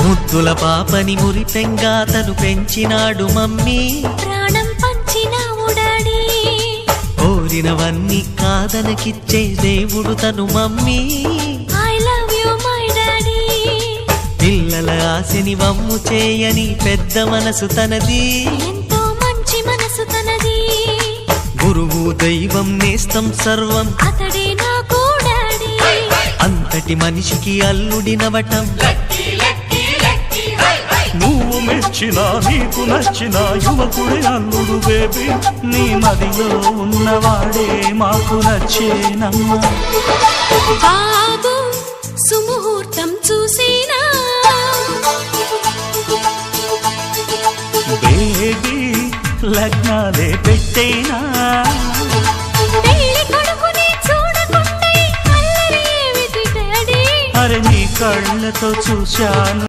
ముద్దుల పాపని మురిపెంగా తను పెంచినాడు మమ్మీ, ప్రాణం పంచినావు డాడీ. కోరినవన్నీ కాదనకిచ్చే దేవుడు తను mummy, I love you my daddy. పిల్లల ఆశని వమ్ము చేయని పెద్ద మనసు తనది, ఎంతో మంచి మనసు తనది. గురువు దైవం నేస్తం సర్వం అతడే నాకు డాడీ. అంతటి మనిషికి అల్లుడినవటం, నువ్వు మెచ్చినా నీకు నచ్చిన యువకుడే అల్లుడు బేబీ. నీ మదిలో ఉన్నవాడే మాకు నచ్చేనమ్మా. బాబు సుముహూర్తం చూసినా, బేబీ లగ్నాలే పెట్టేనా. పెళ్లి కొడుకుని చూడకుంటే అల్లరి ఏమిటి డాడీ. అరే నీ కళ్ళతో చూశాను.